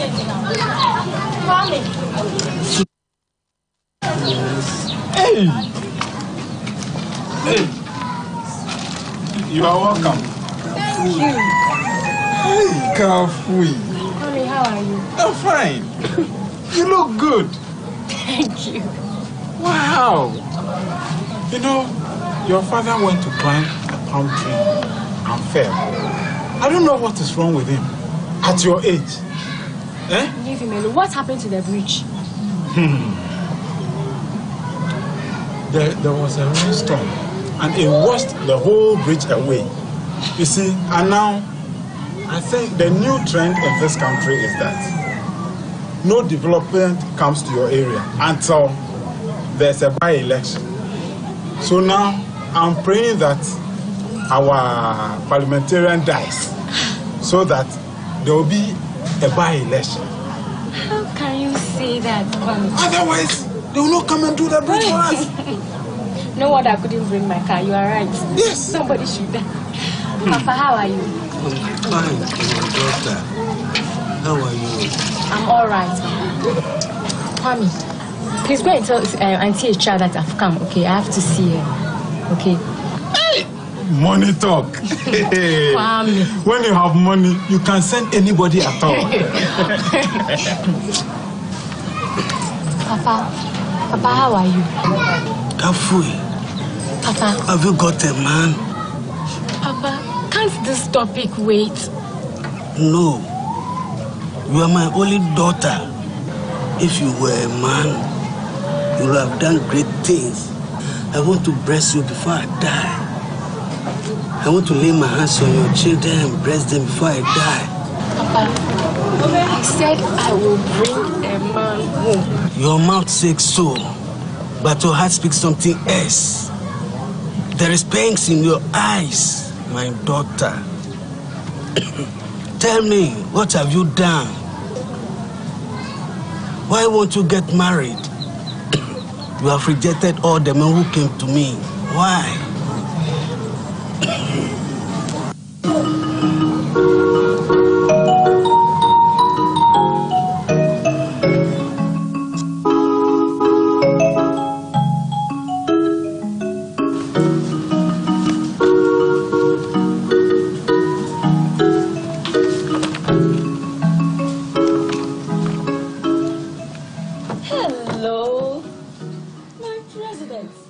Hey! Hey! You are welcome. Thank you. Hey, Kafui. Mommy, how are you? I'm fine. You look good. Thank you. Wow. You know, your father went to climb a palm tree and fell. I don't know what is wrong with him at your age. Eh? Leave him alone. What happened to the bridge? There was a rainstorm and it washed the whole bridge away. You see, and now I think the new trend in this country is that no development comes to your area until there's a by-election. So now I'm praying that our parliamentarian dies so that there will be a by-election. How can you say that, Mommy? Otherwise, they will not come and do the bridge for us. No wonder I couldn't bring my car. You are right. Yes. Somebody should. Papa, how are you? I'm fine, my daughter. How are you? I'm all right. Mommy, please go and tell Auntie Echa that I've come, okay? I have to see her, okay? Hey! Money talk. Mommy. When you have money, you can send anybody at all. Papa, how are you? Kafui. Papa. Have you got a man? Papa, can't this topic wait? No. You are my only daughter. If you were a man, you would have done great things. I want to bless you before I die. I want to lay my hands on your children and bless them before I die. Papa, I said I will bring a man home. Your mouth says so, but your heart speaks something else. There is pangs in your eyes, my daughter. Tell me, what have you done? Why won't you get married? You have rejected all the men who came to me. Why?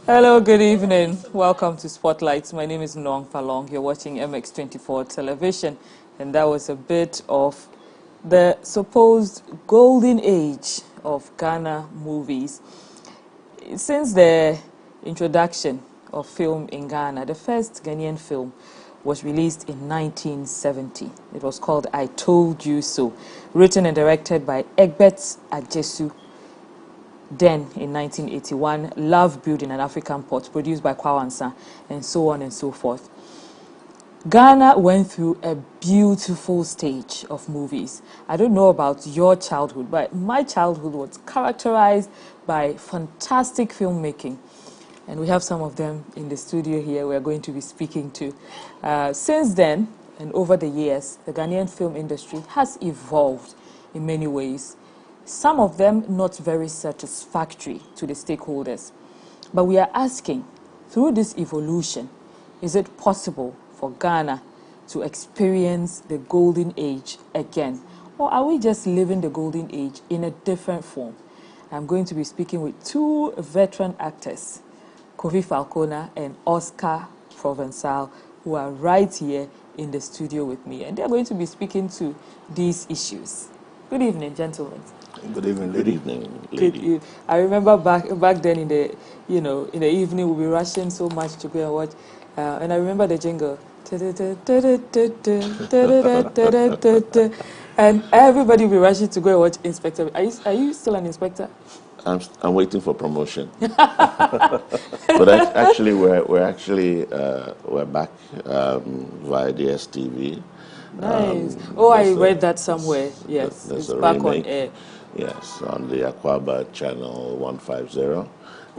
Hello, good evening. Welcome to Spotlight. My name is Nong Palong. You're watching MX24 television, and that was a bit of the supposed golden age of Ghana movies. Since the introduction of film in Ghana, the first Ghanaian film was released in 1970. It was called I Told You So, written and directed by Egbert Ajesu. Then, in 1981, Love Building an African Pot, produced by Kwawansa, and so on and so forth. Ghana went through a beautiful stage of movies. I don't know about your childhood, but my childhood was characterized by fantastic filmmaking. And we have some of them in the studio here we're going to be speaking to. Since then, and over the years, the Ghanaian film industry has evolved in many ways. Some of them not very satisfactory to the stakeholders. But we are asking, through this evolution, is it possible for Ghana to experience the golden age again? Or are we just living the golden age in a different form? I'm going to be speaking with two veteran actors, Kofi Falconer and Oscar Provençal, who are right here in the studio with me. And they're going to be speaking to these issues. Good evening, gentlemen. Good evening, lady. Good evening, lady. I remember back then in the evening we'll be rushing so much to go and watch, and I remember the jingle, and everybody will be rushing to go and watch Inspector. Are you still an inspector? I'm waiting for promotion. But actually, we're back via DSTV. Nice. I read that somewhere. Yes, it's back remake. On air. Yes, on the Aquaba channel 150,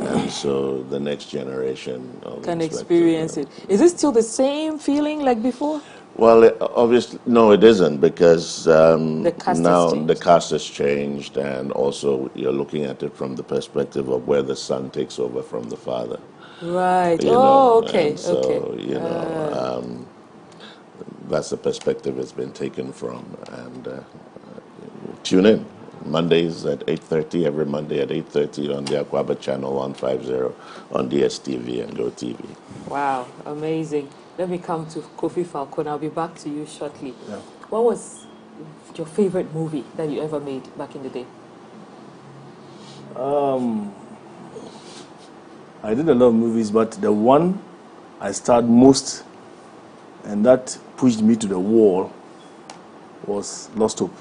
and so the next generation can experience it. Is it still the same feeling like before? Well, obviously, no, it isn't, because The cast has now the changed. cast has changed, and also you're looking at it from the perspective of where the son takes over from the father. Right. You Oh, know, okay. and so Okay. that's the perspective it's been taken from. And tune in Mondays at 8:30, every Monday at 8:30 on the Aquaba channel 150 on DSTV and GoTV. Wow, amazing. Let me come to Kofi Falcon. I'll be back to you shortly. Yeah. What was your favorite movie that you ever made back in the day? I did a lot of movies, but the one I starred most and that pushed me to the wall was Lost Hope.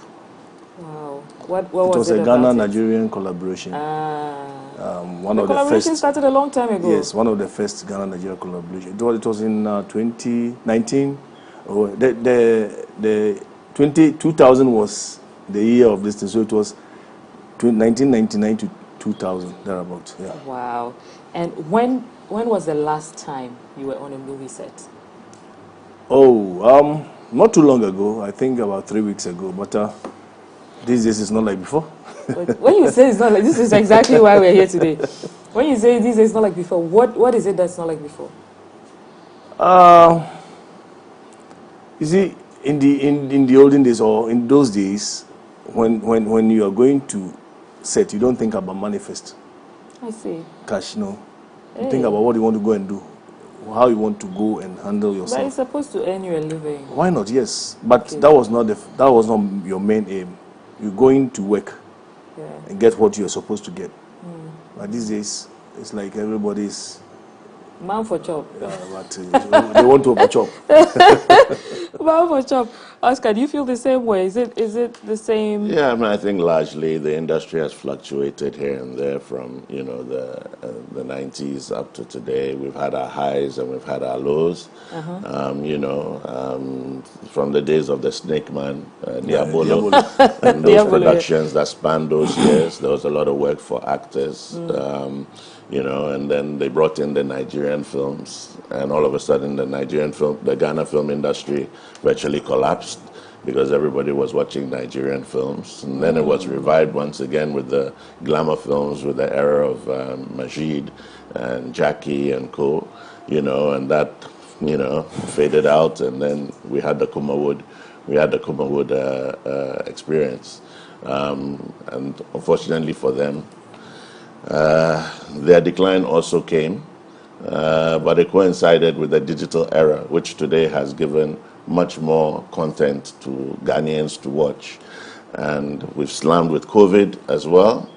Wow. What It was was it a about it? Ghana-Nigerian collaboration. One The of the collaboration first. started a long time ago. Yes, one of the first Ghana-Nigeria collaboration. It was in 2019. Oh, the 2000 was the year of this thing, so it was 1999 to 2000 thereabout. Yeah. Wow. And when was the last time you were on a movie set? Oh, not too long ago. I think about 3 weeks ago. But these days it's not like before. But when you say it's not like, this is exactly why we're here today. When you say this is not like before, what is it that's not like before? You see, in the olden days, or in those days, when you are going to set, you don't think about money first. I see. Cash, no. You Hey. think about what you want to go and do, how you want to go and handle But yourself. it's supposed to earn you a living. Why not? Yes, but Okay. that was not your main aim. You're going to work Yeah. and get what you're supposed to get. But these days, it's like everybody's. Man for chop. But they want to overchop. Man for chop. Oscar, do you feel the same way? Is it the same? Yeah, I mean, I think largely the industry has fluctuated here and there from, you know, the 90s up to today. We've had our highs and we've had our lows. You know, from the days of the Snake Man, Diabolo, and those Diabolo, yeah. productions that spanned those years. There was a lot of work for actors. You know, and then they brought in the Nigerian films, and all of a sudden the Ghana film industry virtually collapsed because everybody was watching Nigerian films. And then it was revived once again with the glamour films, with the era of Majid and Jackie and co, you know, and that, you know, faded out, and then we had the Kumawood experience. And unfortunately for them, their decline also came, but it coincided with the digital era, which today has given much more content to Ghanaians to watch. And we've slammed with COVID as well,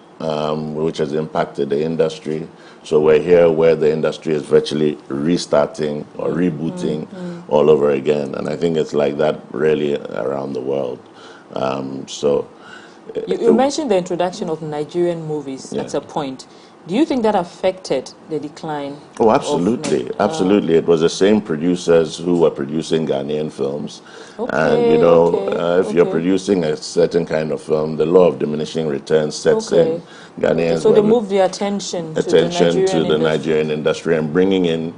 which has impacted the industry. So we're here where the industry is virtually restarting or rebooting all over again. And I think it's like that really around the world. You mentioned the introduction of Nigerian movies at a point. Do you think that affected the decline? Oh, absolutely. Absolutely. It was the same producers who were producing Ghanaian films. And, you know, if you're producing a certain kind of film, the law of diminishing returns sets in. Ghanaians So they moved the attention to the Nigerian industry and bringing in,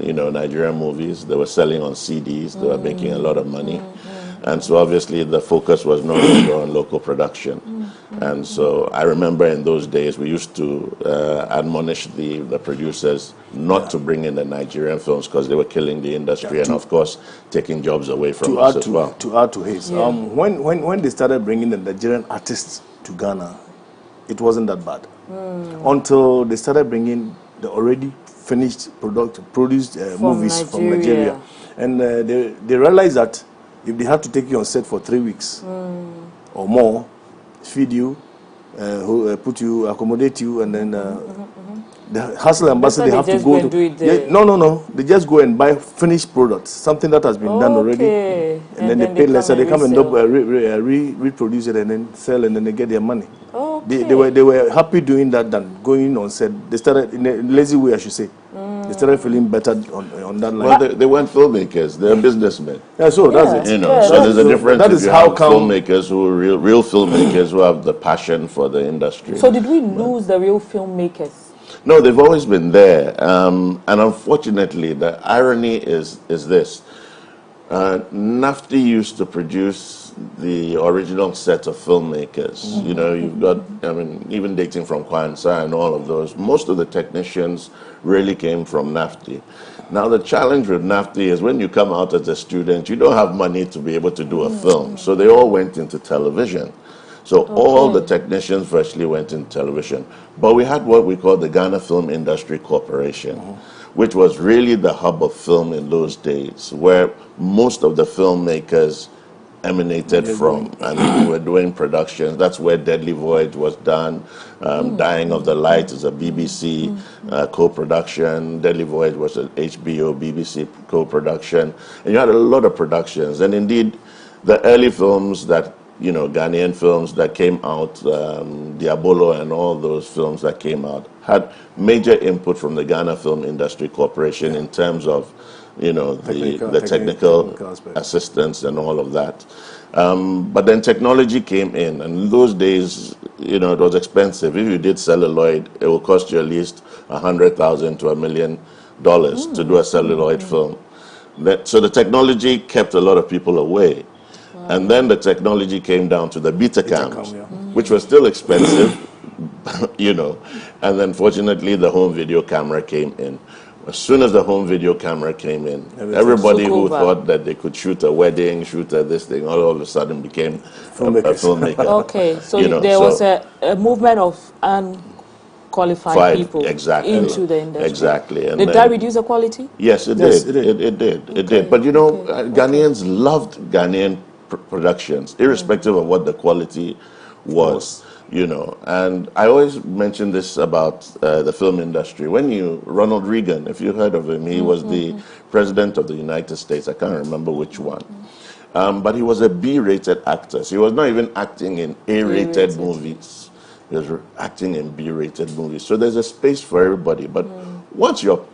you know, Nigerian movies. They were selling on CDs. They were making a lot of money. And so obviously the focus was no longer on local production. And so I remember in those days we used to admonish the producers not to bring in the Nigerian films because they were killing the industry and of course taking jobs away from us as well. To add to his, when they started bringing the Nigerian artists to Ghana, it wasn't that bad. Until they started bringing the already finished produced movies from Nigeria. And they realized that if they have to take you on set for 3 weeks or more, feed you, put you, accommodate you, and then the hustle and bustle they have to go to. No. They just go and buy finished products, something that has been done already, and then they pay less. So they come and reproduce it and then sell, and then they get their money. Okay. They were happy doing that than going on set. They started in a lazy way, I should say. They started feeling better on that line. Well, they weren't filmmakers; they're businessmen. Yeah, so that's it. You know, so there's a difference. That is how filmmakers who are real filmmakers who have the passion for the industry. So did we lose the real filmmakers? No, they've always been there, and unfortunately, the irony is this: NAFTI used to produce the original set of filmmakers. You know, you've got, I mean, even dating from Kwanzaa and all of those, most of the technicians really came from NAFTI. Now, the challenge with NAFTI is when you come out as a student, you don't have money to be able to do a film. So they all went into television. So all the technicians virtually went into television. But we had what we call the Ghana Film Industry Corporation, which was really the hub of film in those days, where most of the filmmakers emanated from, and we were doing productions. That's where Deadly Voyage was done. Dying of the Light is a BBC co-production. Deadly Voyage was an HBO, BBC co-production. And you had a lot of productions. And indeed, the early films that, you know, Ghanaian films that came out, Diabolo and all those films that came out, had major input from the Ghana Film Industry Corporation in terms of, you know, the technical assistance and all of that. But then technology came in, and in those days, you know, it was expensive. If you did celluloid, it would cost you at least $100,000 to $1 million to do a celluloid film. So the technology kept a lot of people away. And then the technology came down to the Betacams, which was still expensive, you know. And then fortunately, the home video camera came in. As soon as the home video camera came in, everybody who thought that they could shoot a wedding, shoot a this thing, all of a sudden became a filmmaker. Okay, so you know, there was a movement of unqualified people into the industry. Exactly. And did that reduce the quality? Yes, it did. It did. But you know, Ghanaians loved Ghanaian productions, irrespective of what the quality was. You know, and I always mention this about the film industry. Ronald Reagan, if you heard of him, he was the president of the United States. I can't remember which one. But he was a B-rated actor. So he was not even acting in A-rated movies. He was acting in B-rated movies. So there's a space for everybody. But once your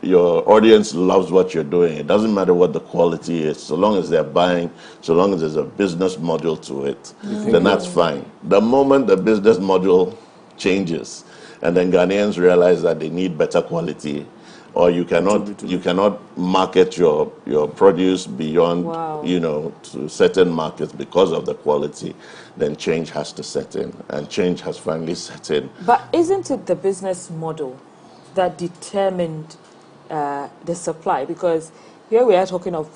audience loves what you're doing, it doesn't matter what the quality is, so long as they're buying, so long as there's a business model to it, then that's fine. The moment the business model changes, and then Ghanaians realize that they need better quality, or you cannot market your produce beyond you know, to certain markets because of the quality, then change has to set in, and change has finally set in. But isn't it the business model that determined the supply? Because here we are talking of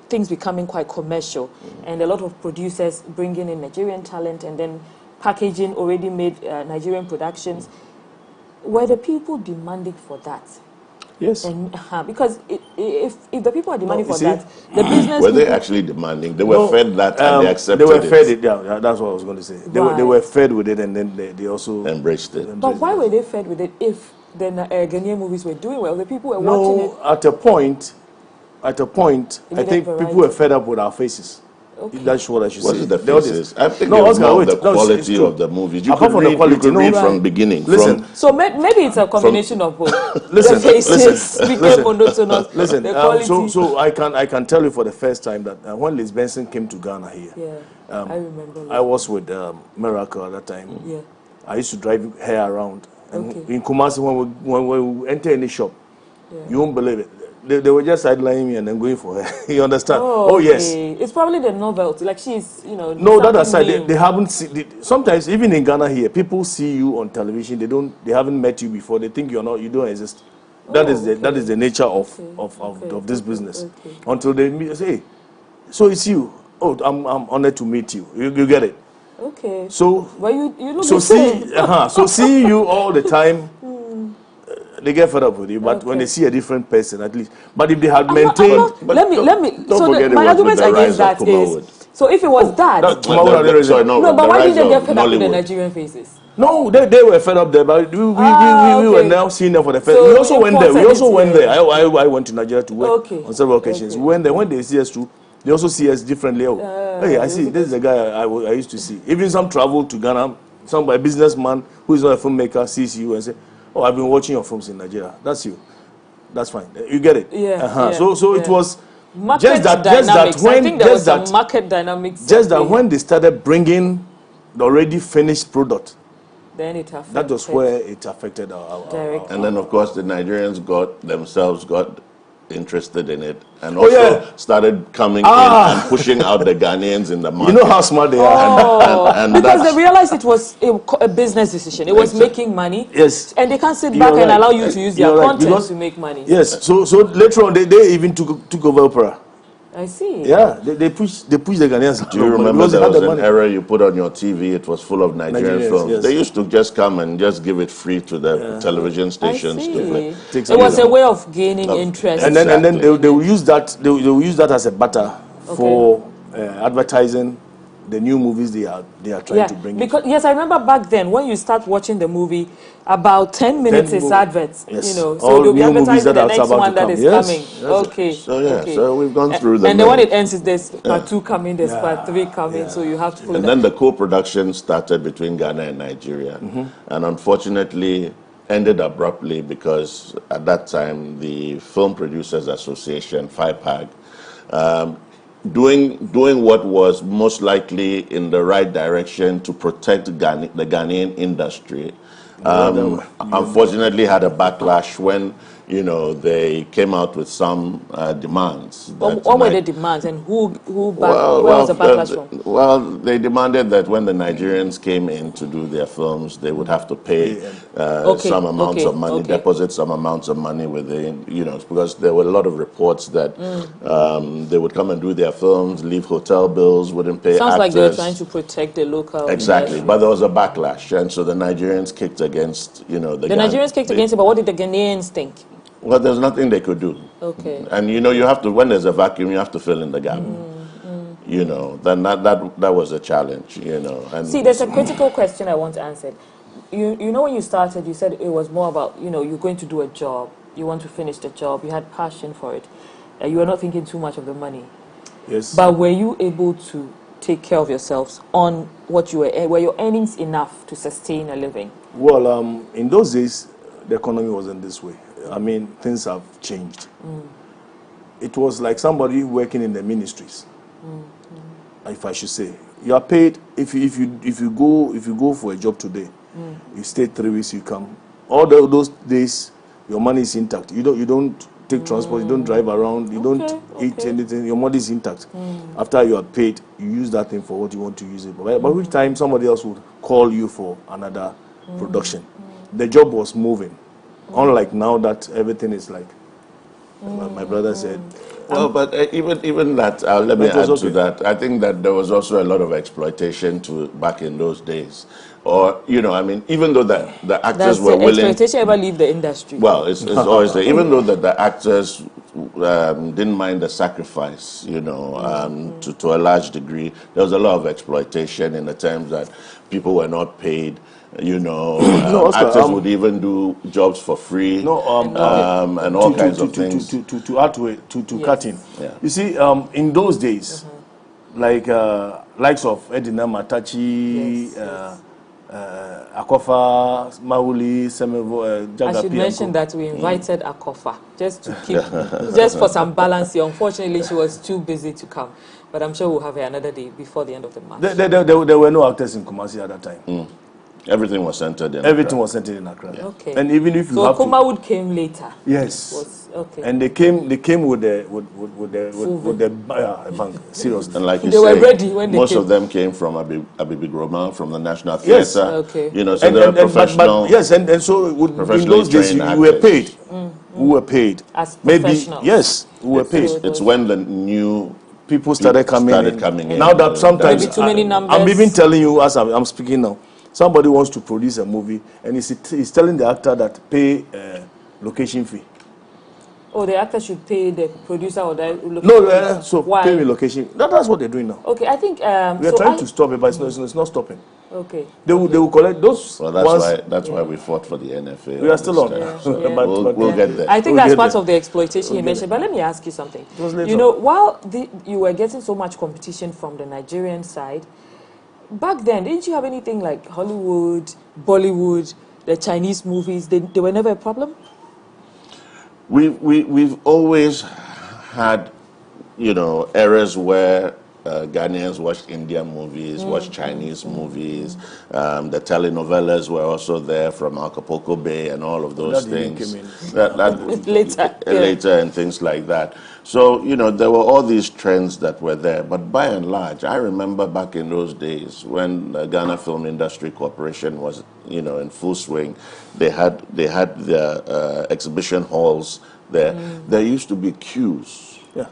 things becoming quite commercial, and a lot of producers bringing in Nigerian talent and then packaging already made Nigerian productions. Were the people demanding for that? Yes. And, because if the people are demanding for that, the business were they actually demanding? They were fed that and they accepted it. They were fed it. Yeah, that's what I was going to say. They were fed with it, and then they also embraced it. But why were they fed with it if the Ghanaian movies were doing well? The people were watching it. At a point, I think people were fed up with our faces. Okay. That's what I should say. What is the faces? I think it was more the quality of the movies. You could read from beginning. Listen. So maybe it's a combination of both. The faces became monotonous. Listen. So I can tell you for the first time that when Liz Benson came to Ghana here, I remember. I was with Miracle at that time. Yeah. I used to drive her around. And in Kumasi, when we enter any shop, you won't believe it. They were just sidelining me and then going for her. You understand? Oh, yes. It's probably the novelty. Like she's, you know. No, that aside, they haven't seen. Sometimes even in Ghana here, people see you on television. They haven't met you before. They think you don't exist. That is the nature of this business. Okay. Until they meet, say, hey, so it's you. Oh, I'm honored to meet you. You get it? Okay. So, well, you look the same. So seeing you all the time. They get fed up with you, but when they see a different person, at least. But if they had maintained, let me. So my argument against that is, so if it was that, but why did they get fed up with the Nigerian faces? No, they were fed up there, but we were now seeing them for the first. So we also went there. I went to Nigeria to work on several occasions. We went there. When they see us too, they also see us differently. Hey, I see. This is the guy I used to see. Even some travel to Ghana, some businessman who is not a filmmaker sees you and say, oh, I've been watching your films in Nigeria. That's you. That's fine. You get it. Yeah. So it was market dynamics. I think there was some market dynamics. Just that when they started bringing the already finished product, then it affected. That was where it affected our and then of course the Nigerians got interested in it and also started coming in and pushing out the Ghanaians in the market. You know how smart they are. And because they realized it was a business decision. It was making money. Yes. And they can't sit back and allow you to use their content to make money. Yes. So later on, they even took over opera. I see. Yeah, they push the Ghanaians. Do you remember there was an era you put on your TV? It was full of Nigerian films. Yes. They used to just come and just give it free to the television stations. It was a way of gaining interest. And then they will use that. They will use that as a butter for advertising the new movies they are trying to bring. Because yes, I remember back then when you start watching the movie, about 10 minutes is adverts. Yes. You know, so all they'll be new movies advertising that the are next about one to that come. is Yes. coming. Okay. So we've gone through them. And then when it ends, is there's part 2 coming, there's part 3 coming. So you have to. And then the co-production started between Ghana and Nigeria, and unfortunately ended abruptly because at that time the Film Producers Association (FIPAG) doing what was most likely in the right direction to protect the Ghanaian industry, unfortunately had a backlash when they came out with some demands. What were the demands and who where was the backlash from? Well, they demanded that when the Nigerians came in to do their films, they would have to pay some amounts of money, deposit some amounts of money within, because there were a lot of reports that they would come and do their films, leave hotel bills, wouldn't pay Sounds actors. like they were trying to protect the local. Exactly, but there was a backlash, and so the Nigerians kicked against, the Nigerians kicked against it, but what did the Ghanaians think? Well, there's nothing they could do. Okay. And you have to, when there's a vacuum, you have to fill in the gap. Then that was a challenge. And see, there's a critical question I want answered. You know, when you started, you said it was more about you're going to do a job, you want to finish the job, you had passion for it, you were not thinking too much of the money. Yes. But were you able to take care of yourselves on what you were your earnings enough to sustain a living? Well, in those days, the economy wasn't this way. I mean, things have changed. It was like somebody working in the ministries, if I should say. You are paid if you go for a job today. You stay 3 weeks, you come. All those days, your money is intact. You don't take transport. You don't drive around. You don't eat anything. Your money is intact. After you are paid, you use that thing for what you want to use it. But by which time somebody else would call you for another production. The job was moving. Unlike now that everything is like, my brother said. Well, but even that, let me add to that. I think that there was also a lot of exploitation back in those days. Or, even though the actors were willing... exploitation ever leave the industry? Well, it's always there. Even though the actors didn't mind the sacrifice, to a large degree, there was a lot of exploitation in the terms that people were not paid. Oscar, actors would even do jobs for free, and all kinds of things. To add to it, to cut in. Yeah. You see, in those days, like likes of Edina Matachi, Akofa, Mauli, Semevo, Jaga I should mention that we invited Akofa just to keep, just for some balance here. Unfortunately, she was too busy to come, but I'm sure we'll have her another day before the end of the month. There were no actors in Kumasi at that time. Everything was centered in Everything was centered in Accra. Yeah. Okay. And even if you so have Kumawood came later. Yes. Okay. And they came with the bank. Seriously. And like you they were ready when they most came. of them came from Abibi Groma, from the National Theatre. Yes. Okay. So they were professional. But yes, and so in those days you were paid. We were paid. As professionals. Maybe yes, we were paid. It's when the new people started coming in. Now that sometimes maybe too many numbers. I'm even telling you as I'm speaking now. Somebody wants to produce a movie and he's telling the actor that pay location fee. Oh, the actor should pay the producer or the location No, so why? pay me location. That's what they're doing now. Okay, I think... we are trying to stop it, but it's not stopping. Okay. They will collect those. Well, that's why we fought for the NFA. We are still on. We'll get there. I think that's part of the exploitation you mentioned. But let me ask you something. While you were getting so much competition from the Nigerian side, back then, didn't you have anything like Hollywood, Bollywood, the Chinese movies? They were never a problem? We've always had, eras where Ghanaians watched Indian movies, watched Chinese movies. The telenovelas were also there from Acapulco Bay and all of those things. Later and things like that. So, there were all these trends that were there. But by and large, I remember back in those days when the Ghana Film Industry Corporation was, in full swing. They had their exhibition halls there. There used to be queues. Yeah.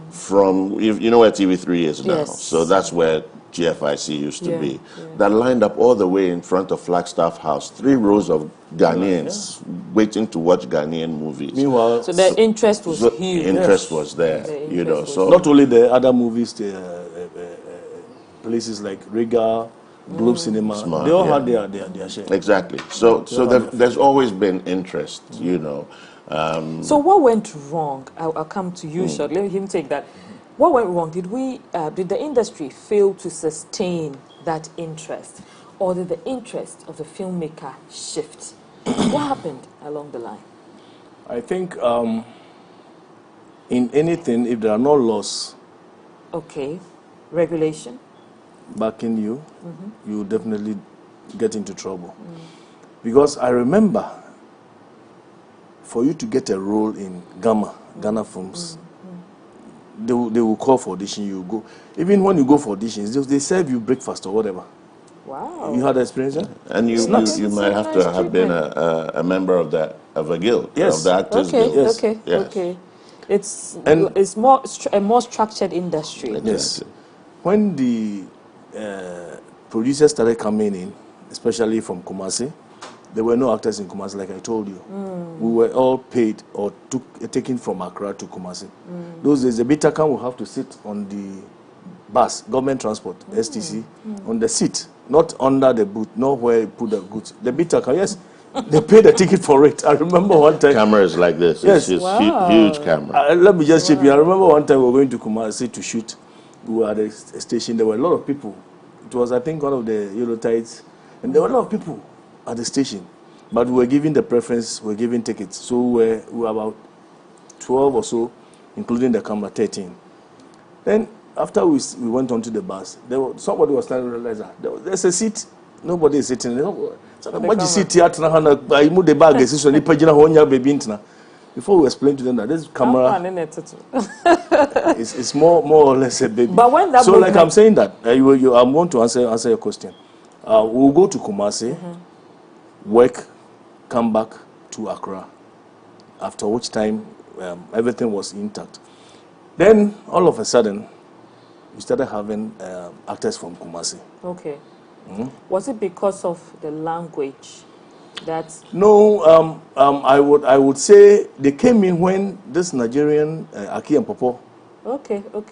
From, you know where TV3 is now. Yes. So that's where GFIC used to be. That lined up all the way in front of Flagstaff House. 3 rows of Ghanaians waiting to watch Ghanaian movies. Meanwhile, so the interest was huge. Interest was there, So not only the other movies, places like Riga, Globe Cinema, they all had their share. Exactly. So there's always been interest, So what went wrong? I'll come to you shortly. Let him take that. What went wrong? Did the industry fail to sustain that interest, or did the interest of the filmmaker shift? What happened along the line? I think in anything, if there are no laws, regulation, backing you, you definitely get into trouble. Because I remember, for you to get a role in Ghana films, they will call for audition. You go. Even when you go for auditions, they serve you breakfast or whatever. Wow. You had experience, huh? And you might have to have been a member of a guild, of the Actors Guild. Yes. Okay. It's a more structured industry. Exactly. Yes. When the producers started coming in, especially from Kumasi, there were no actors in Kumasi, like I told you. We were all paid or taken from Accra to Kumasi. Those days, the Bitakan will have to sit on the bus, government transport, STC, on the seat, not under the boot, not where you put the goods. The Bitakan, yes, they paid the ticket for it. I remember one time. Cameras like this. Yes. It's huge camera. Let me just chip you. I remember one time we were going to Kumasi to shoot. We were at a station. There were a lot of people. It was, I think, one of the Eurotides. And there were a lot of people at the station. But we were given the preference, we were given tickets. So we were about 12 or so, including the camera, 13. Then, after we went onto the bus, somebody was standing and realized there's a seat, nobody is sitting. What you see, I moved the bag, before we explained to them that this camera is more or less a baby. But when that like I'm saying that, I want to answer your question. We'll go to Kumasi, work, come back to Accra, after which time everything was intact. Then, all of a sudden, we started having actors from Kumasi. Okay. Was it because of the language? No, I would say they came in when this Nigerian Aki and Popo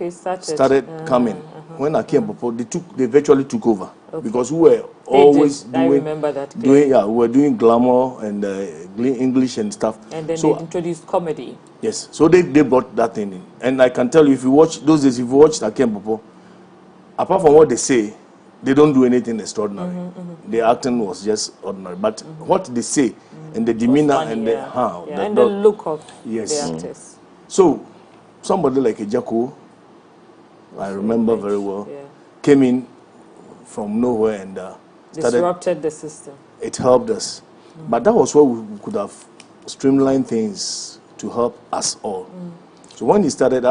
started coming. When Aki and Popo, they virtually took over because we were always doing glamour and English and stuff. And then they introduced comedy. Yes, so they brought that thing in. And I can tell you, if you watch those days, if you watch Aki and Popo, apart from what they say, they don't do anything extraordinary. The acting was just ordinary. But what they say and the demeanor and the look of the actors. So, somebody like Ejako, I remember very well, came in from nowhere and disrupted the system. It helped us. But that was where we could have streamlined things to help us all. So when he started,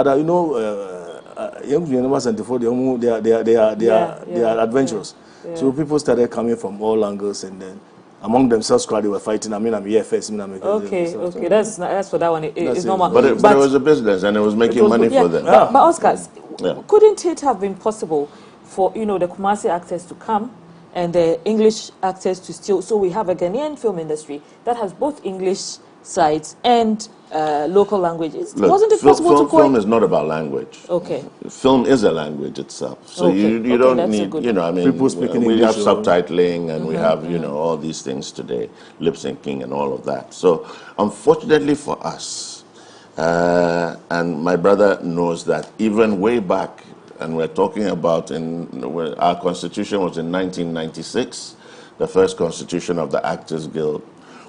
young University and they are adventurous. So people started coming from all angles, and then among themselves, they were fighting. I'm here first. Okay. That's for that one. It's normal. But it was a business, and it was making money for them. But Oscar, couldn't it have been possible for the Kumasi actors to come and the English actors to still? So we have a Ghanaian film industry that has both English sides and local languages. Wasn't it possible to film is not about language. Okay. Film is a language itself. So you don't need, people speaking we English have subtitling and we have, all these things today, lip syncing and all of that. So unfortunately for us, and my brother knows that even way back, and we're talking about our constitution was in 1996, the first constitution of the Actors Guild.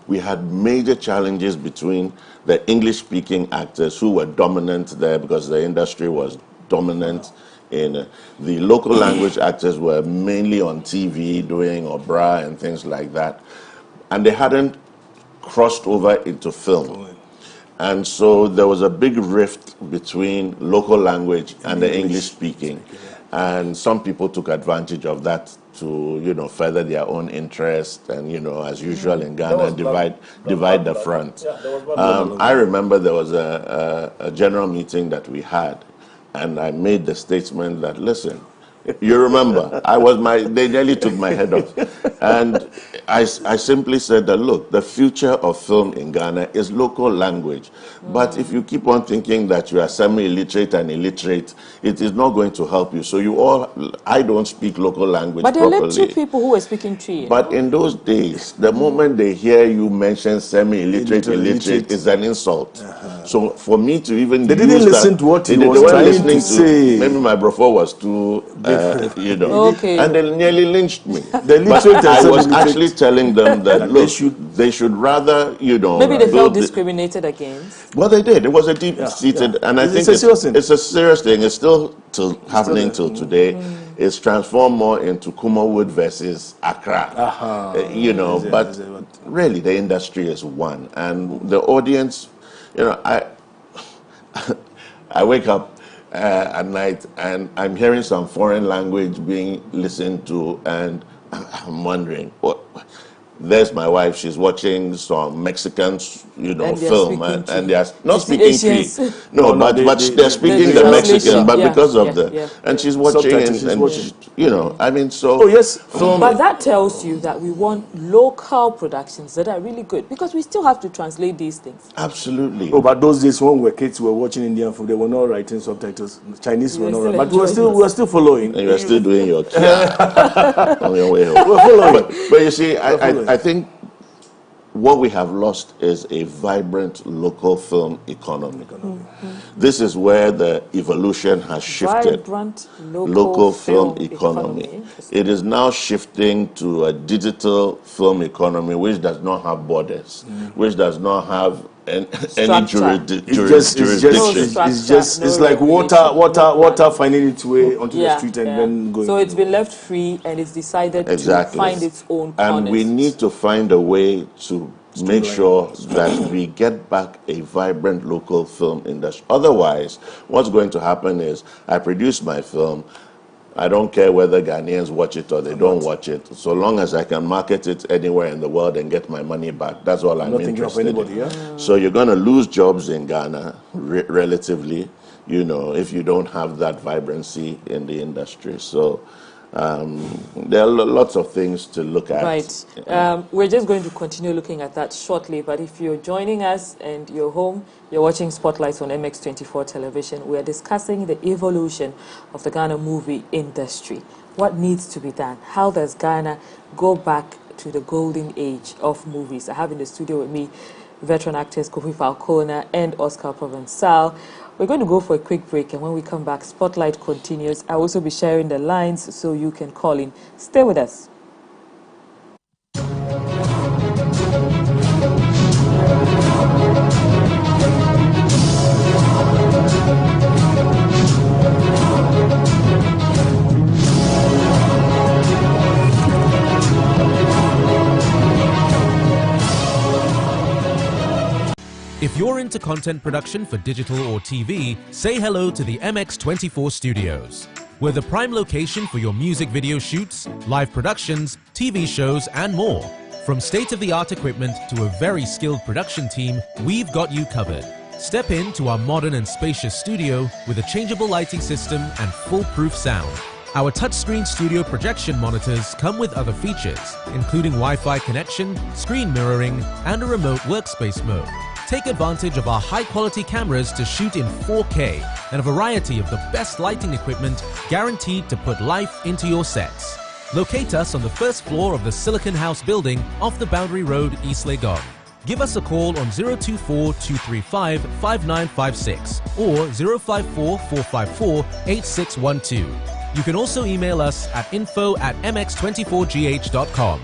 We had major challenges between the English-speaking actors who were dominant there because the industry was dominant The local language actors were mainly on TV doing opera and things like that, and they hadn't crossed over into film. And so there was a big rift between local language and the English speaking. And some people took advantage of that to, further their own interest and, as usual in Ghana, divide the front. I remember there was a general meeting that we had, and I made the statement that, listen, you remember, they nearly took my head off. And I simply said that, look, the future of film in Ghana is local language. But if you keep on thinking that you are semi-illiterate and illiterate, it is not going to help you. So I don't speak local language properly. But there are literate people who were speaking Tree. But in those days, the moment they hear you mention semi-illiterate, illiterate is an insult. So for me to even they didn't listen to what he was trying to say. Maybe my brother was too, okay. And they nearly lynched me. But I was actually telling them that look, they should rather, maybe they felt discriminated against. Well, they did. It was a deep-seated, and I think it's a serious thing. It's still happening till today. It's transformed more into Kumawood versus Accra. But really, the industry is one, and the audience. I wake up at night and I'm hearing some foreign language being listened to, and I'm wondering there's my wife, she's watching some Mexican film, and they are not speaking Tree. No, but they're speaking the Mexican, but because of and she's watching Oh yes, but that tells you that we want local productions that are really good, because we still have to translate these things. Absolutely. Oh, but those days when kids were watching Indian food, they were not writing subtitles. Chinese were not writing, but we were still following. And you were still doing your on your way home. We're following. But you see, I think what we have lost is a vibrant local film economy. This is where the evolution has shifted. Vibrant local film economy. It is now shifting to a digital film economy which does not have borders, which does not have any jurisdiction. It's like water finding its way onto the street and then going. So it's been left free, and it's decided to find its own corners. And we need to find a way to make sure that we get back a vibrant local film industry. Otherwise, what's going to happen is I produce my film. I don't care whether Ghanaians watch it or they don't watch it. So long as I can market it anywhere in the world and get my money back, that's all I'm interested in. So you're going to lose jobs in Ghana, relatively, if you don't have that vibrancy in the industry. So there are lots of things to look at. Right. We're just going to continue looking at that shortly, but if you're joining us and you're home, you're watching Spotlights on MX24 television, we're discussing the evolution of the Ghana movie industry. What needs to be done? How does Ghana go back to the golden age of movies? I have in the studio with me veteran actors Kofi Falconer and Oscar Provençal. We're going to go for a quick break, and when we come back, Spotlight continues. I'll also be sharing the lines so you can call in. Stay with us. If you're into content production for digital or TV, say hello to the MX24 Studios. We're the prime location for your music video shoots, live productions, TV shows, and more. From state-of-the-art equipment to a very skilled production team, we've got you covered. Step into our modern and spacious studio with a changeable lighting system and foolproof sound. Our touchscreen studio projection monitors come with other features, including Wi-Fi connection, screen mirroring, and a remote workspace mode. Take advantage of our high-quality cameras to shoot in 4K and a variety of the best lighting equipment guaranteed to put life into your sets. Locate us on the first floor of the Silicon House building off the Boundary Road, East Legon. Give us a call on 024-235-5956 or 054-454-8612. You can also email us at info@mx24gh.com.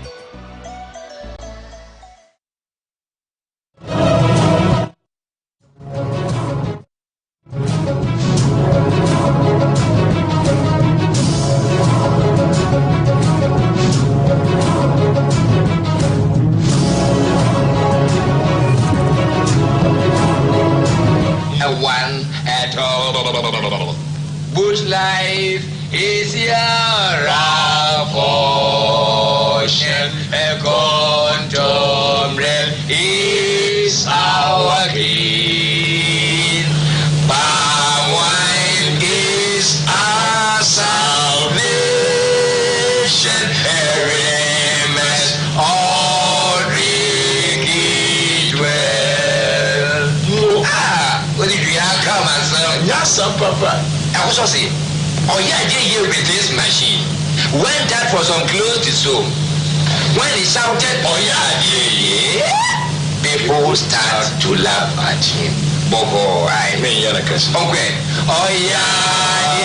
contemporary is our King. Palm wine is our salvation. Hermes, all drink it well. What did you have come and say? Yes, Papa. I was also saying, oh yeah, here with this machine. Went that for some clothes to sew. When he shouted, oh yeah, people start to laugh at him. Bobo, I mean, you're like us. Okay. Oh yeah,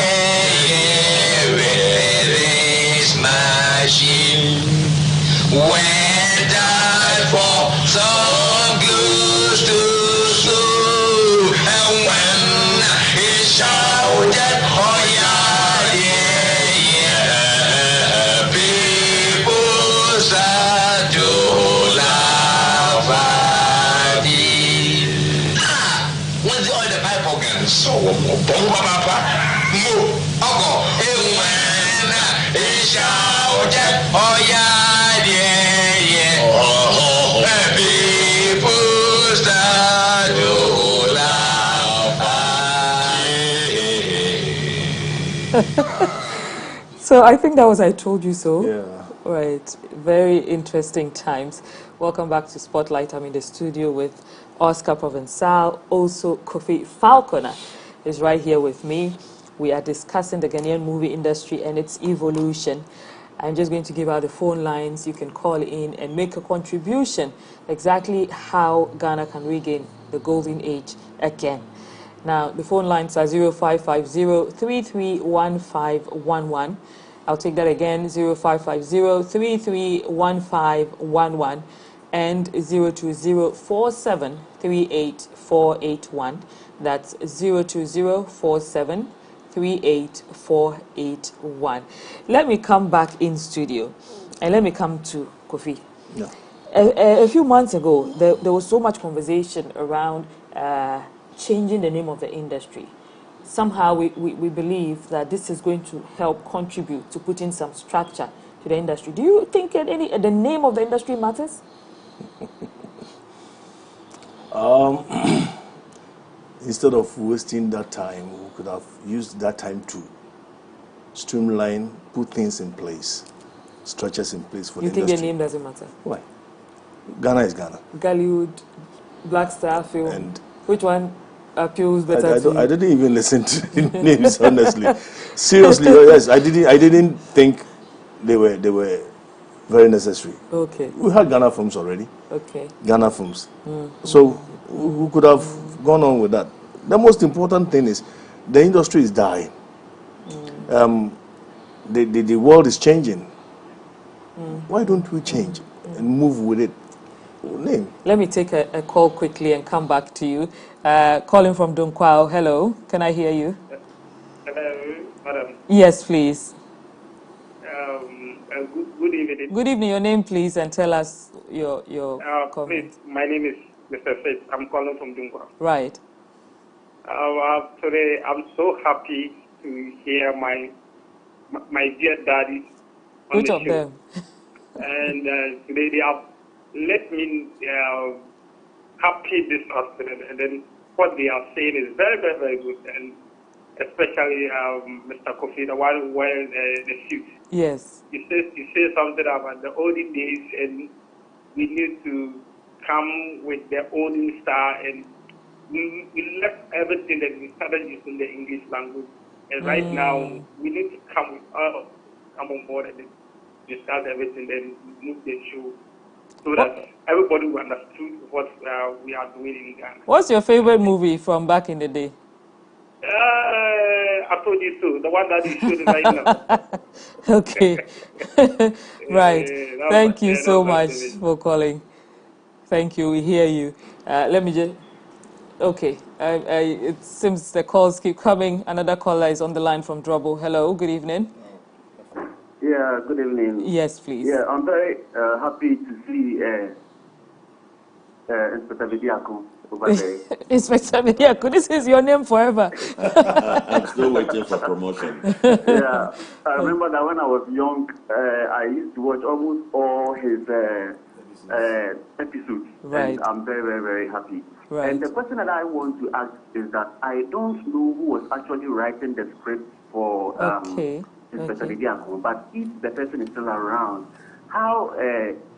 with this machine. Went that for some clothes to sew. And when he shouted, oh yeah, people start to laugh at him. When's the other pipe organ? So, Papa, Mo, Uncle, and when he shouted, oh yeah, people start to laugh at him. So I think that was I Told You So. Yeah. Right. Very interesting times. Welcome back to Spotlight. I'm in the studio with Oscar Provençal. Also, Kofi Falconer is right here with me. We are discussing the Ghanaian movie industry and its evolution. I'm just going to give out the phone lines. You can call in and make a contribution exactly how Ghana can regain the golden age again. Now, the phone lines are 0550-331511. I'll take that again, 0550-331511 and 020-4738-481. That's 020-4738-481. Let me come back in studio and let me come to Kofi. Yeah. A few months ago, there was so much conversation around changing the name of the industry. Somehow we believe that this is going to help contribute to putting some structure to the industry. Do you think the name of the industry matters? Instead of wasting that time, we could have used that time to streamline, put things in place, structures in place for the industry. You think the name doesn't matter? Why? Ghana is Ghana. Gollywood, Black Star Film. And which one appeals better to you? I didn't even listen to the names, honestly. Seriously, yes, I didn't think they were very necessary. Okay. We had Ghana Films already. Okay. Ghana Films. So we could have gone on with that. The most important thing is the industry is dying. The world is changing. Why don't we change and move with it? Name. Let me take a call quickly and come back to you. Calling from Dunkwao. Hello, can I hear you? Hello, madam. Yes, please. Good evening. Good evening. Your name, please, and tell us your comment. Please, my name is Mr. Faith. I'm calling from Dunkwao. Right. Today, I'm so happy to hear my dear daddies on Which the of show. them? And today they have let me happy this afternoon, and then what they are saying is very, very, very good, and especially Mr. Kofi, the one wearing the suit. Yes. He says something about the olden days, and we need to come with the olden style, and we left everything that we started using the English language, and right now we need to come on board and discuss everything, then move the show so that everybody will understand what we are doing in Ghana. What's your favorite movie from back in the day? I told you so. The one that you showed right now. Okay. Right. Thank you so much for calling. Thank you. We hear you. Let me just... Okay. It seems the calls keep coming. Another caller is on the line from Drobo. Hello. Good evening. Yeah, good evening. Yes, please. Yeah, I'm very happy to see Inspector Vidiaku over there. Inspector Vidiaku, this is your name forever. I'm still waiting for promotion. Yeah, I remember that when I was young, I used to watch almost all his episodes, right. And I'm very, very, very happy. Right. And the question that I want to ask is that I don't know who was actually writing the script for Inspector Vidiaku, but if the person is still around, how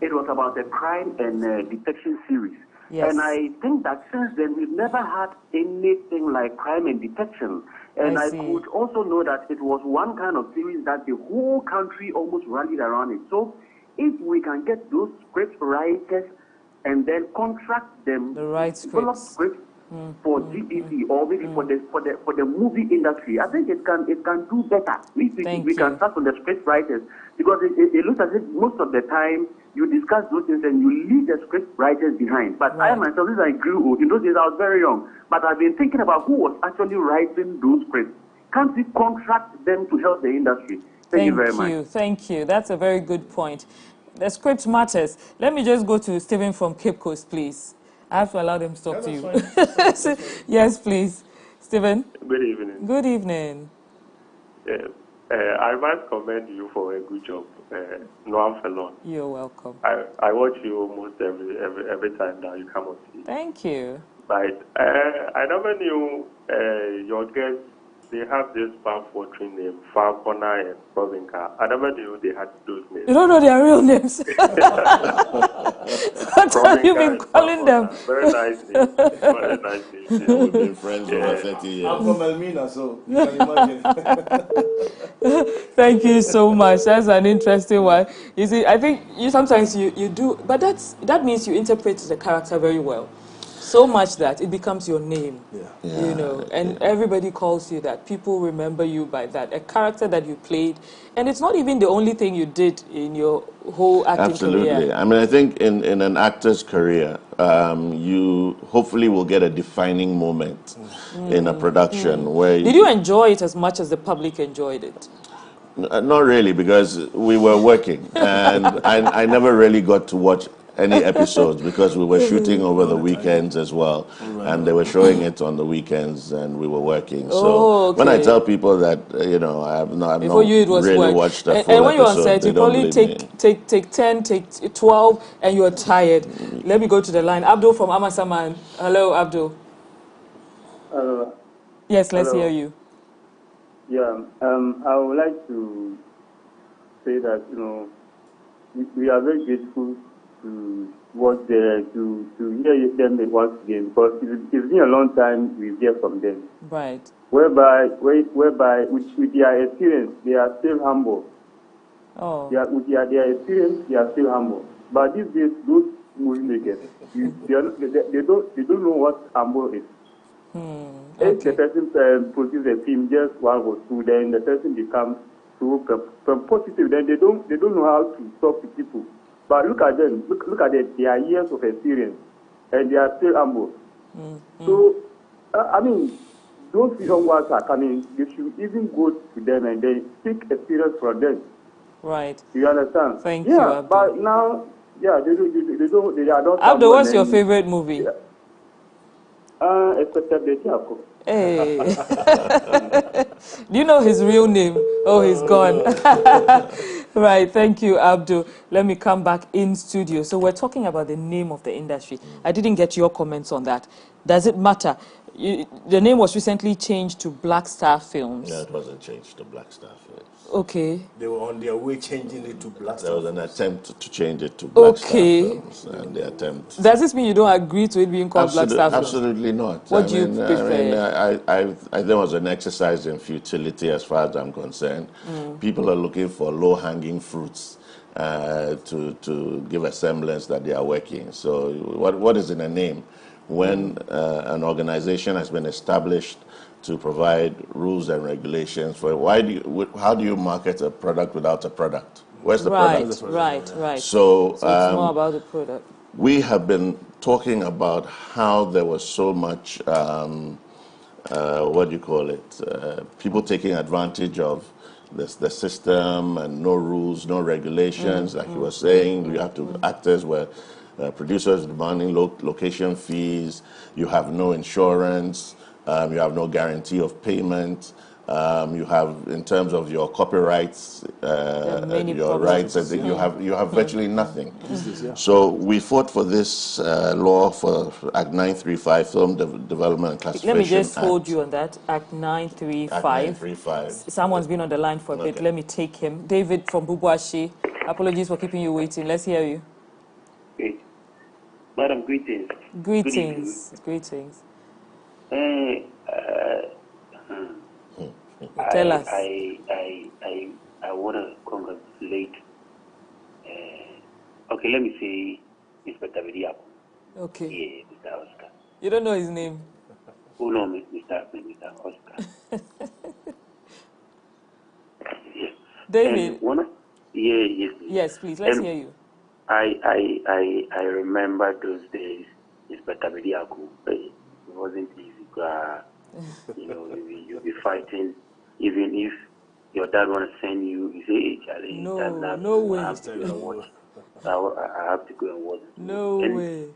it was about a crime and detection series. Yes. And I think that since then, we've never had anything like crime and detection. And I could also know that it was one kind of series that the whole country almost rallied around it. So if we can get those script writers and then contract them, the right develop scripts for GDP or maybe for the movie industry, I think it can do better. We can start from the script writers, because it looks as if most of the time you discuss those things and you leave the script writers behind. But I myself, since I grew old, in those days I was very young, but I've been thinking about who was actually writing those scripts. Can't we contract them to help the industry? Thank you very much. Thank you. That's a very good point. The script matters. Let me just go to Stephen from Cape Coast, please. I have to allow them to talk to you. Yes, please. Stephen? Good evening. Good evening. I must commend you for a good job, Noam Felon. You're welcome. I watch you almost every time that you come on TV. Thank you. But I never knew your guests, they have this mouth-watering name, Falconer and Provinca. I never knew they had those names. You don't know their real names. What have you been calling them? Very nice name. Very nice name. We've been friends over 30 years. I'm from Elmina, so you can imagine. Thank you so much. That's an interesting one. You see, I think sometimes you do, but that means you interpret the character very well. So much that it becomes your name, you know, and everybody calls you that. People remember you by that, a character that you played. And it's not even the only thing you did in your whole acting career. I mean, I think in an actor's career, you hopefully will get a defining moment in a production where... Did you enjoy it as much as the public enjoyed it? Not really, because we were working, and I never really got to watch any episodes because we were shooting over the weekends as well, and they were showing it on the weekends, and we were working. So when I tell people that I've not really watched a full and when episode, you're on set, you probably take 10, take 12, and you're tired. Let me go to the line. Abdul from Amasaman. Hello, Abdul. Hello. Yes, let's hear you. Yeah, I would like to say that we are very grateful to watch to hear them once again, because it's been a long time we hear from them. Right. Whereby with their experience, they are still humble. Oh. With their experience, they are still humble. But these days, those movie makers, they don't know what humble is. If the person produces a film just one or two, then the person becomes so positive. Then they don't know how to talk to people. But look at them. Look at them. They are years of experience, and they are still humble. So, I mean, those young ones are coming. You should even go to them and then seek experience from them. Right. You understand? Thank you, Abdul. But now, they are not. Abdul, what's your favorite movie? Hey. Do you know his real name? Oh, he's gone. Right, thank you, Abdul. Let me come back in studio. So we're talking about the name of the industry. I didn't get your comments on that. Does it matter? The name was recently changed to Black Star Films. No, it wasn't changed to Black Star Films. Okay. They were on their way changing it to Black Star. There was an attempt to change it to Black Star Films, and the attempt... Does this mean you don't agree to it being called Black Star Films? Absolutely not. What do you prefer? I think it was an exercise in futility as far as I'm concerned. People are looking for low-hanging fruits to give a semblance that they are working. So what is in a name? When an organization has been established to provide rules and regulations for how do you market a product without a product? Where's the product? Right. So it's more about the product. We have been talking about how there was so much, people taking advantage of the system and no rules, no regulations. Like you were saying, you have to, actors were producers demanding location fees. You have no insurance. You have no guarantee of payment. You have, in terms of your copyrights, your rights, you have virtually nothing. So we fought for this law for Act 935, Film Development and Classification Let me just Act. hold you on that, Act 935. Act 935. Someone's been on the line for a bit. Let me take him. David from Bubuashi. Apologies for keeping you waiting. Let's hear you. Okay. Madam, greetings. Greetings. Greetings. Tell us. I want to congratulate. Okay, let me say Inspector Vidiaku. Okay. Yeah, Mr. Oscar. You don't know his name? Oh no, Mr. Oscar. Yes. David. Yes, please. Let's hear you. I remember those days, Inspector Vidiaku. It wasn't easy. You know, you'll be fighting, even if your dad want to send you. You say, "Hey, Charlie, no way. I have to go and watch. I have to go and watch." No way.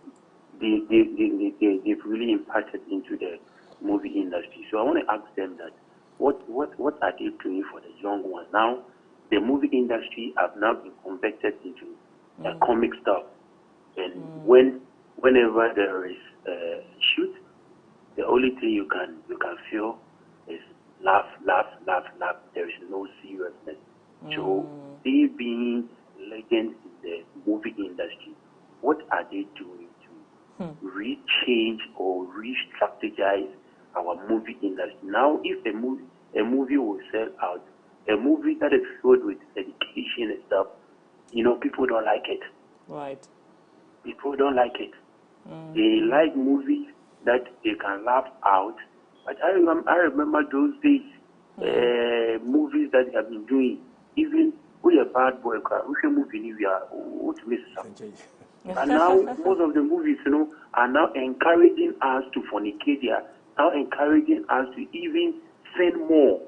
They've really impacted into the movie industry. So I want to ask them that what are they doing for the young ones now? The movie industry have now been converted into comic stuff, and whenever there is a shoot, the only thing you can feel is laugh. There is no seriousness. So they being legends in the movie industry, what are they doing to re-change or re-strategize our movie industry? Now, if a movie will sell out, a movie that is filled with education and stuff, you know, people don't like it. Right. People don't like it. They like movies that they can laugh out. But I remember those days, movies that they have been doing. Even with a bad boy, we can movie we are to miss something. And now most of the movies, you know, are now encouraging us to fornicate. They are now encouraging us to even spend more.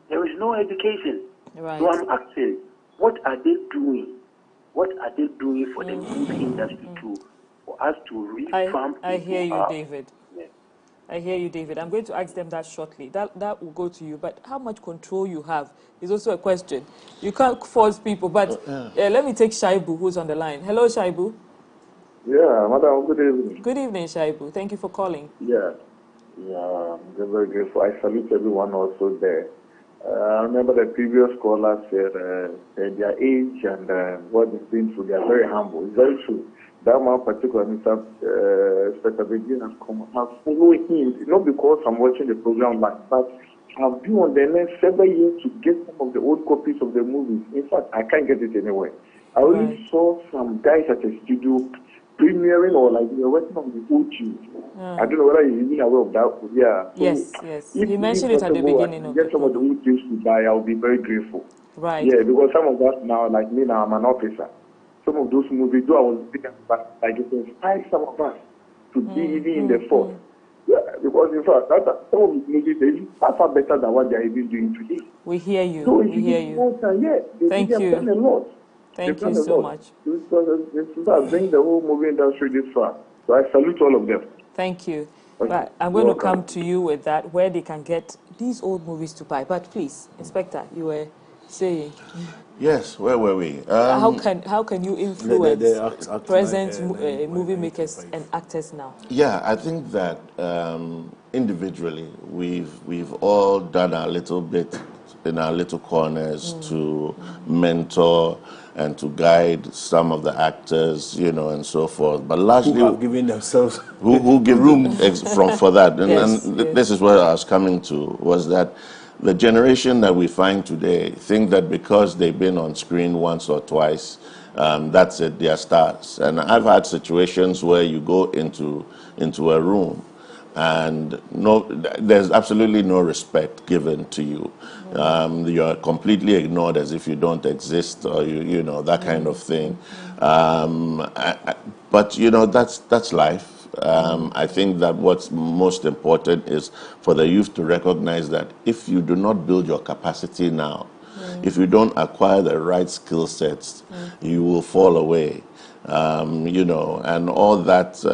There is no education. Right. So I'm asking, what are they doing? What are they doing for the movie industry for us to revamp? I hear you, David. I hear you, David. I'm going to ask them that shortly. That will go to you. But how much control you have is also a question. You can't force people. But let me take Shaibu, who's on the line. Hello, Shaibu. Yeah, madam, good evening. Good evening, Shaibu. Thank you for calling. Yeah, I'm very grateful. I salute everyone also there. I remember the previous caller said their age and what they've been through, they are very humble. It's very true. That man particularly, Mr. Spectabedian, have followed him, not because I'm watching the program live, but I've been on the net several years to get some of the old copies of the movies. In fact, I can't get it anywhere. I only saw some guys at a studio premiering or like they're working on the old tunes. I don't know whether you're even aware of that. Yeah. So yes. He mentioned it at the beginning of get some of the old tunes to buy, I'll be very grateful. Right. Yeah, because some of us now, like me now, I'm an officer. Some of those movies, though I was big, but like it inspired some of us to be even in the force. Yeah, because in fact, some of these movies, are far better than what they are even doing today. We hear you. So we hear you. Thank you. Done a lot. Thank you so much. Because bring the whole movie industry this far. So I salute all of them. Thank you. Okay. But I'm going to come to you with that, where they can get these old movies to buy. But please, Inspector, you were saying. Yes, where were we? How can you influence present movie makers and actors now? Yeah, I think that individually we've all done our little bit in our little corners to mentor and to guide some of the actors, you know, and so forth. But largely, who have given themselves who give room for that. And, yes. This is where I was coming to, was that the generation that we find today think that because they've been on screen once or twice, that's it, they're stars. And I've had situations where you go into a room and there's absolutely no respect given to you. You're completely ignored as if you don't exist, or you know, that kind of thing. But you know, that's life. I think that what's most important is for the youth to recognize that if you do not build your capacity now, if you don't acquire the right skill sets, you will fall away. you know, and all that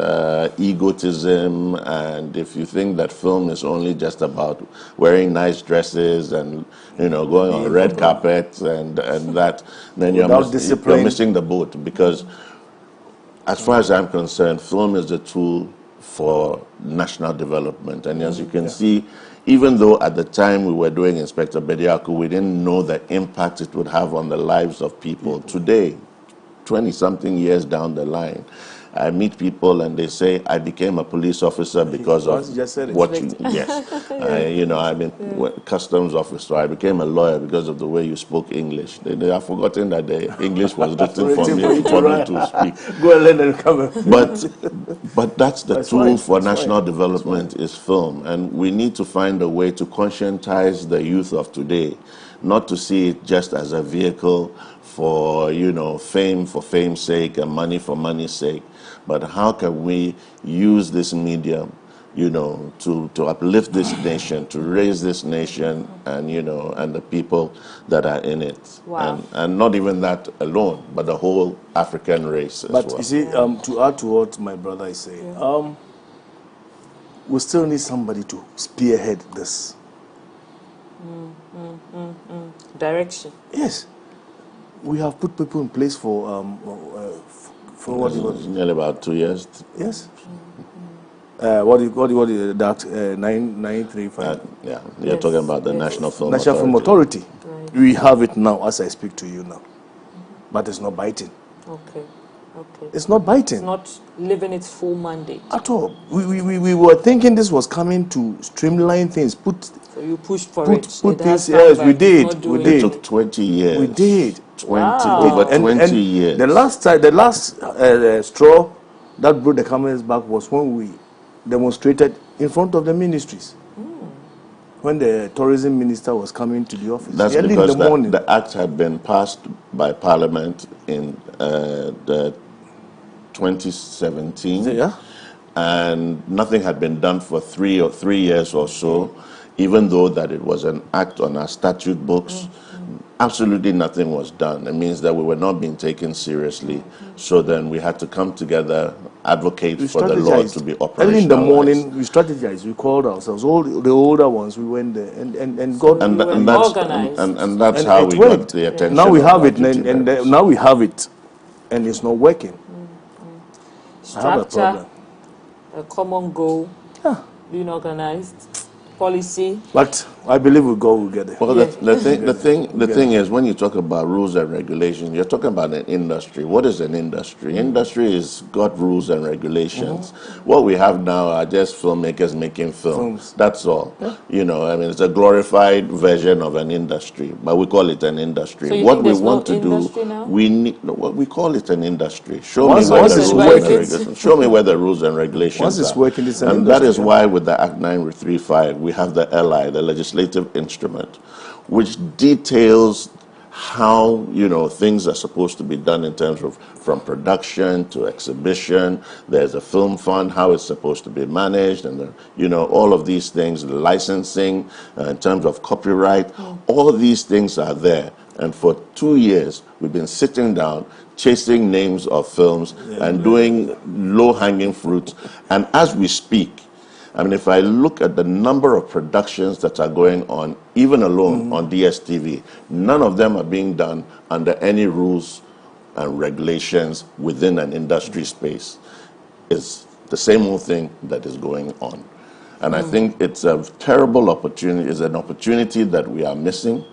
egotism. And if you think that film is only just about wearing nice dresses and, you know, going on red carpets and that, then you're missing the boat. Because as far as I'm concerned, film is a tool for national development. And as you can see, even though at the time we were doing Inspector Bediako, we didn't know the impact it would have on the lives of people. Today, 20-something years down the line, I meet people and they say, I became a police officer because of what you... Yes. You know, I've been customs officer. I became a lawyer because of the way you spoke English. They have forgotten that the English was written for me to speak. Go and learn and come. But that's the tool for national development is film. And we need to find a way to conscientize the youth of today, not to see it just as a vehicle for, you know, fame for fame's sake and money for money's sake. But how can we use this medium, you know, to uplift this nation, to raise this nation and, you know, and the people that are in it. Wow. And not even that alone, but the whole African race as well. But you see, to add to what my brother is saying, we still need somebody to spearhead this. Direction. Yes. We have put people in place for what it was nearly about 2 years. Yes. What do you that 935? Yeah, you're talking about the National Film Authority. Right. We have it now as I speak to you now, but it's not biting. Okay. It's not biting. It's not living its full mandate at all. We were thinking this was coming to streamline things. So you pushed for it. Put things. Yes, we did. We did. It took 20 years. We did. Over 20 years. The last straw that brought the camel's back was when we demonstrated in front of the ministries. When the tourism minister was coming to the office. That's because the act had been passed by Parliament in the 2017, and nothing had been done for 3 years or so, even though that it was an act on our statute books. Absolutely nothing was done. It means that we were not being taken seriously. So then we had to come together, advocate for the law to be operationalized. Early in the morning, we strategized. We called ourselves, all the older ones. We went there and got organized. And that's how we got the attention. Now we have it, and now we have it, and it's not working. Structure, I have a problem. A common goal, being organized, policy. But I believe we'll get there. Well, the thing is, when you talk about rules and regulations, you're talking about an industry. What is an industry? Industry is got rules and regulations. What we have now are just filmmakers making films. That's all. You know, I mean, it's a glorified version of an industry, but we call it an industry. So what we want to do, we call it an industry. Show me where the rules and regulations once it's working, it's an and industry. That is why with the Act 935, we have the LI, the legislative instrument, which details how, you know, things are supposed to be done in terms of from production to exhibition. There's a film fund, how it's supposed to be managed, and you know, all of these things, the licensing, in terms of copyright, all of these things are there. And for 2 years, we've been sitting down, chasing names of films and doing low-hanging fruit. And as we speak, I mean, if I look at the number of productions that are going on, even alone on DSTV, none of them are being done under any rules and regulations within an industry space. It's the same old thing that is going on. And I think it's a terrible opportunity, it's an opportunity that we are missing,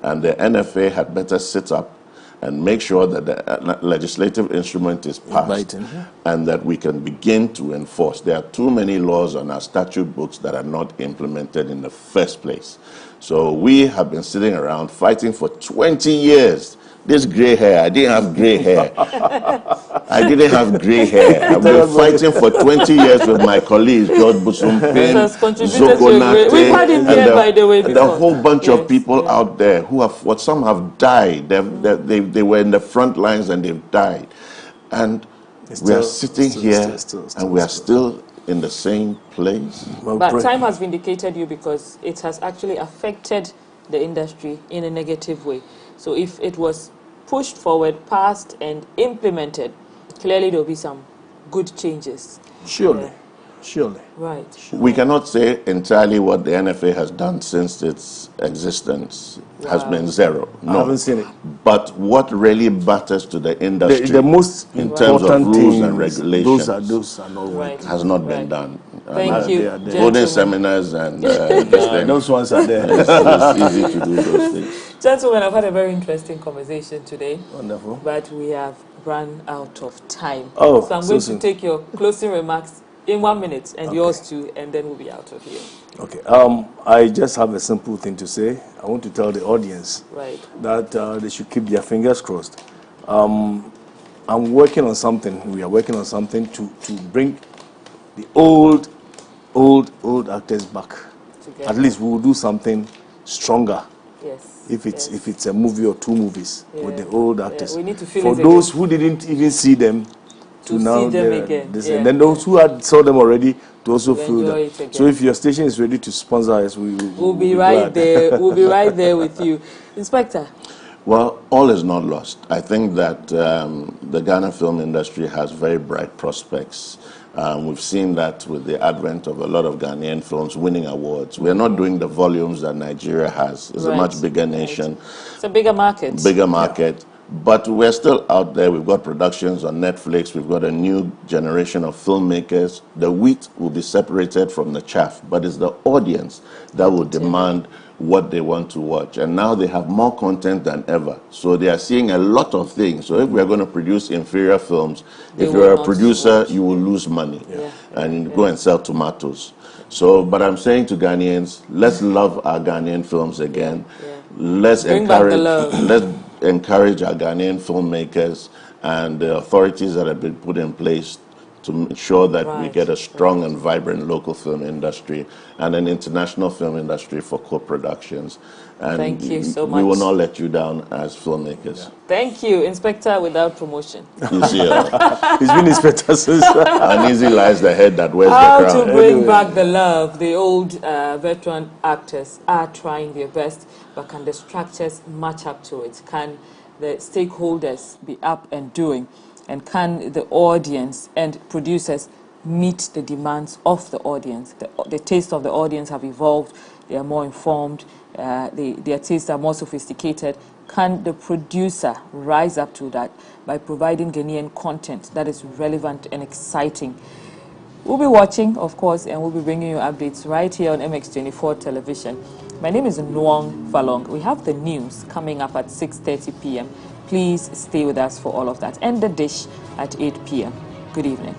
and the NFA had better sit up and make sure that the legislative instrument is passed and that we can begin to enforce. There are too many laws on our statute books that are not implemented in the first place. So we have been sitting around fighting for 20 years. This gray hair, I didn't have gray hair. I didn't have gray hair. I've been fighting for 20 years with my colleagues, George Busumpin, Zokonate, We've had him here, by the way, before. A whole bunch of people out there who have fought. Some have died. They were in the front lines and they've died. And we are sitting here and we are still in the same place. But time has vindicated you because it has actually affected the industry in a negative way. So if it was pushed forward, passed, and implemented, clearly there will be some good changes. Surely. Surely. Right. We cannot say entirely what the NFA has done since its existence has been zero. No. I haven't seen it. But what really matters to the industry, The most in terms of important rules and things, regulations, those are not working. has not been done. Thank you, holding seminars and those ones are there. It's easy to do those things. Gentlemen, I've had a very interesting conversation today. Wonderful. But we have run out of time. Oh, so I'm going to take your closing remarks in 1 minute, and yours too, and then we'll be out of here. Okay. I just have a simple thing to say. I want to tell the audience that they should keep their fingers crossed. I'm working on something. We are working on something to bring the old actors back. Together. At least we will do something stronger. Yes. If it's a movie or 2 movies with the old actors. We need to feel for those who didn't even see them, to now see them again. And then those who had saw them already to also feel them. So if your station is ready to sponsor us, we'll be right there. We'll be right there with you, Inspector. Well, all is not lost. I think that the Ghana film industry has very bright prospects. We've seen that with the advent of a lot of Ghanaian films winning awards. We're not doing the volumes that Nigeria has. It's a much bigger nation. It's a bigger market. Bigger market. Yeah. But we're still out there. We've got productions on Netflix. We've got a new generation of filmmakers. The wheat will be separated from the chaff, but it's the audience that will demand what they want to watch. And now they have more content than ever. So they are seeing a lot of things. So if we're going to produce inferior films, if you're a producer, you will lose money and go and sell tomatoes. So, but I'm saying to Ghanaians, let's love our Ghanaian films again. Let's encourage our Ghanaian filmmakers and the authorities that have been put in place to ensure that we get a strong and vibrant local film industry and an international film industry for co-productions. And thank you so much. We will not let you down as filmmakers. Thank you, Inspector without promotion. You see, he's been Inspector since. Uneasy lies the head that wears the crown. How to bring back the love. The old veteran actors are trying their best, but can the structures match up to it? Can the stakeholders be up and doing? And can the audience and producers meet the demands of the audience? The taste of the audience have evolved. They are more informed. Their tastes are more sophisticated. Can the producer rise up to that by providing Ghanaian content that is relevant and exciting? We'll be watching, of course, and we'll be bringing you updates right here on MX24 television. My name is Nwong Falong. We have the news coming up at 6:30 p.m. Please stay with us for all of that. And the dish at 8 p.m. Good evening.